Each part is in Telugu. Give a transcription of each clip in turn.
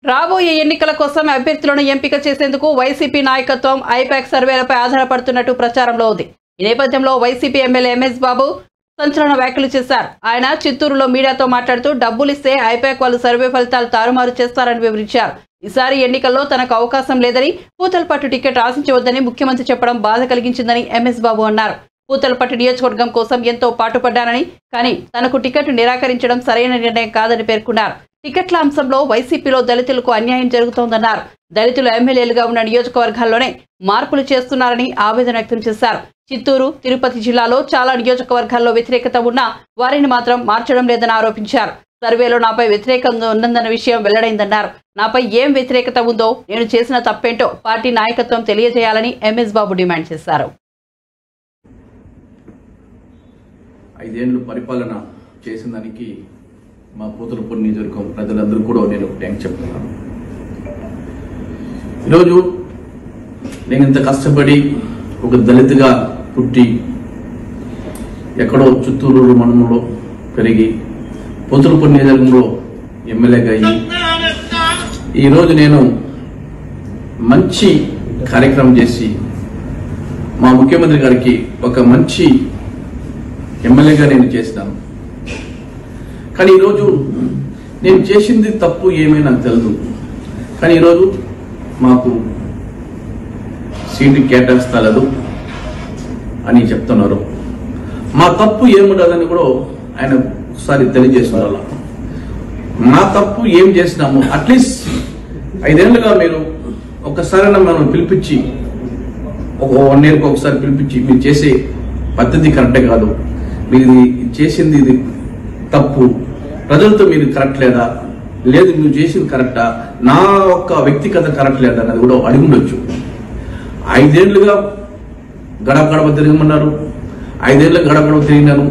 రాబోయే ఎన్నికల కోసం అభ్యర్థులను ఎంపిక చేసేందుకు వైసీపీ నాయకత్వం ఐపాక్ సర్వేలపై ఆధారపడుతున్నట్టు ప్రచారంలో ఉంది. ఈ నేపథ్యంలో వైసీపీ ఎమ్మెల్యే ఎంఎస్ బాబు సంచలన వ్యాఖ్యలు చేశారు. ఆయన చిత్తూరులో మీడియాతో మాట్లాడుతూ డబ్బులిస్తే ఐపాక్ వాళ్ళు సర్వే ఫలితాలు తారుమారు చేస్తారని వివరించారు. ఈసారి ఎన్నికల్లో తనకు అవకాశం లేదని, పూతలపట్టు టికెట్ ఆశించవద్దని ముఖ్యమంత్రి చెప్పడం బాధ కలిగించిందని ఎంఎస్ బాబు అన్నారు. పూతలపట్టు నియోజకవర్గం కోసం ఎంతో పాటుపడ్డానని, కానీ తనకు టికెట్ నిరాకరించడం సరైన నిర్ణయం కాదని పేర్కొన్నారు. టికెట్ల అంశంలో వైసీపీలో దళితులకు అన్యాయం జరుగుతోందన్నారు. దళితులు ఎమ్మెల్యేలుగా ఉన్న నియోజకవర్గాల్లోనే మార్పులు చేస్తున్నారని ఆవేదన వ్యక్తం చేశారు. చిత్తూరు, తిరుపతి జిల్లాలో చాలా నియోజకవర్గాల్లో వ్యతిరేకత ఉన్నా వారిని మాత్రం మార్చడం లేదని ఆరోపించారు. సర్వేలో నాపై వ్యతిరేకంగా ఉన్నదన్న విషయం వెల్లడైందన్నారు. నాపై ఏం వ్యతిరేకత ఉందో, నేను చేసిన తప్పేంటో పార్టీ నాయకత్వం తెలియజేయాలని ఎంఎస్ బాబు డిమాండ్ చేశారు. 5 ఏళ్లు పరిపాలన చేసిన దానికి మా పూతలపట్టు నియోజకవర్గం ప్రజలందరూ కూడా నేను థ్యాంక్స్ చెప్తున్నాను. ఈరోజు నేను ఇంత కష్టపడి ఒక దళితుగా పుట్టి ఎక్కడో చిత్తూరు మండలంలో పెరిగి పూతలపట్టు నియోజకవర్గంలో ఎమ్మెల్యేగా అయ్యి ఈరోజు నేను మంచి కార్యక్రమం చేసి మా ముఖ్యమంత్రి గారికి ఒక మంచి ఎమ్మెల్యేగా నేను చేసినాను. కానీ ఈరోజు నేను చేసింది తప్పు ఏమీ నాకు తెలియదు. కానీ ఈరోజు మాకు సీటు కేటాయిస్తలేదు అని చెప్తున్నారు. మా తప్పు ఏముండదని కూడా ఆయన ఒకసారి తెలియజేస్తున్నారు. మా తప్పు ఏం చేసినాము, అట్లీస్ట్ 5 ఏళ్లుగా మీరు ఒక్కసారైనా మనం పిలిపించి ఒక 1 ఇయర్కి ఒకసారి పిలిపించి మీరు చేసే పద్ధతి కరెక్టే కాదు, మీరు చేసింది ఇది తప్పు, ప్రజలతో మీరు కరెక్ట్ లేదా, లేదు మీరు చేసింది కరెక్టా, నా ఒక్క వ్యక్తిగత కరెక్ట్ లేదా అన్నది కూడా అడిగి ఉండొచ్చు. 5 ఏళ్లుగా గడప గడప తిరగమన్నారు. 5 ఏళ్ళకి గడప గడప తిరిగినాను.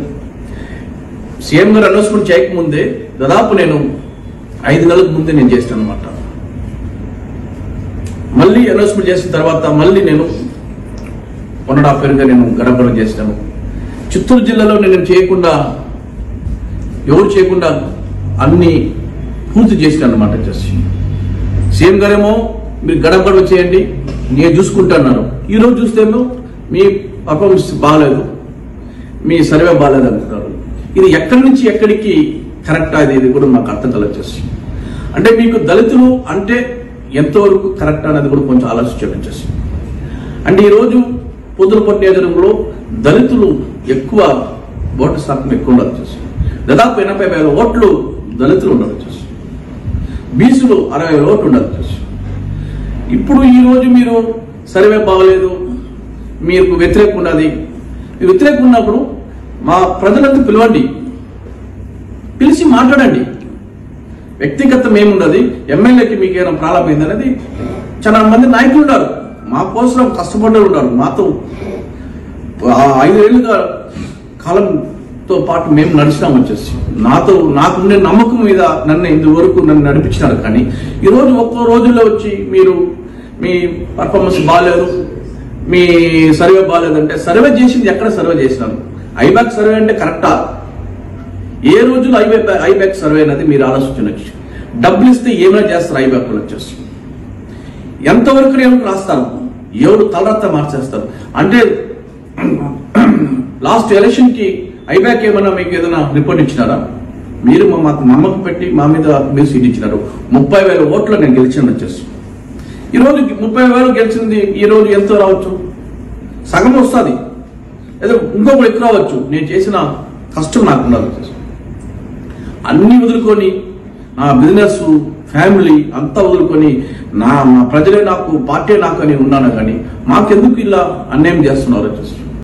సీఎం గారు అనౌన్స్మెంట్ చేయకముందే దాదాపు నేను 5 నెలలకు ముందే నేను చేస్తాను అనమాట. మళ్ళీ అనౌన్స్మెంట్ చేసిన తర్వాత మళ్ళీ నేను 1.5 years నేను గడప గడప చేస్తాను. చిత్తూరు జిల్లాలో నేను చేయకుండా ఎవరు చేయకుండా అన్ని పూర్తి చేసినాను అనమాట. చేసి సీఎం గారేమో మీరు గడప గడప చేయండి నేను చూసుకుంటున్నాను. ఈరోజు చూస్తేమో మీ పర్ఫార్మెన్స్ బాగాలేదు, మీ సర్వే బాగాలేదు అంటున్నారు. ఇది ఎక్కడి నుంచి ఎక్కడికి కరెక్ట్ అది కూడా మాకు అర్థం కలగచ్చేసి. అంటే మీకు దళితులు అంటే ఎంతవరకు కరెక్ట్ అనేది కూడా కొంచెం ఆలోచించేసి. అంటే ఈరోజు పూతలపట్టు నియోజకవర్గంలో దళితులు ఎక్కువ ఓటు శాతం ఎక్కువ ఉండొచ్చేసి. దాదాపు 80,000 ఓట్లు దళితులు ఉండొచ్చేసి. బీసీలు 60,000 ఓట్లు ఉండొచ్చేసి. ఇప్పుడు ఈరోజు మీరు సర్వే బాగలేదు, మీకు వ్యతిరేకం ఉన్నది. మీరు వ్యతిరేకం ఉన్నప్పుడు మా ప్రజలంతా పిలవండి, పిలిచి మాట్లాడండి. వ్యక్తిగతం ఏమున్నది, ఎమ్మెల్యేకి మీకు ఏమైనా ప్రాబ్లం అయింది అనేది చాలా మంది నాయకులు ఉన్నారు, మా కోసం కష్టపడ్డ ఉన్నారు. మాతో 5 ఏళ్ళుగా కాలంతో పాటు మేము నడిచినాం వచ్చేసి. నాకుండే నమ్మకం మీద నన్ను ఇంతవరకు నడిపించినారు. కానీ ఈరోజు ఒక్క రోజుల్లో వచ్చి మీరు మీ పర్ఫార్మెన్స్ బాగాలేదు, మీ సర్వే బాగాలేదంటే సర్వే చేసింది ఎక్కడ సర్వే చేసినాను? ఐపాక్ సర్వే అంటే కరెక్టా? ఏ రోజులో ఐపాక్ సర్వే అనేది మీరు ఆలోచించవచ్చు. డబ్బులు ఇస్తే ఏమైనా చేస్తారు ఐపాక్ వచ్చేసి. ఎంతవరకు నేను రాస్తాను, ఎవరు తలరాత మార్చేస్తారు. అంటే లాస్ట్ ఎలక్షన్కి ఐపాక్ ఏమన్నా మీకు ఏదైనా రిపోర్ట్ ఇచ్చినారా? మీరు మాకు నమ్మకం పెట్టి మా మీద మీరు సీట్ ఇచ్చినారు. 30,000 ఓట్లు నేను గెలిచాను వచ్చేసి. ఈరోజు 30,000 గెలిచింది ఈరోజు ఎంతో రావచ్చు, సగం వస్తుంది, ఏదో ఇంకొకటి ఎక్కువ రావచ్చు. నేను చేసిన కష్టం నాకు ఉండాలి. అన్ని వదులుకొని నా బిజినెస్ ఫ్యామిలీ అంతా వదులుకొని నా ప్రజలే నాకు, పార్టీ నాకు అని ఉన్నాను. కానీ మాకెందుకు ఇలా అన్యాయం చేస్తున్నారు వచ్చేసి.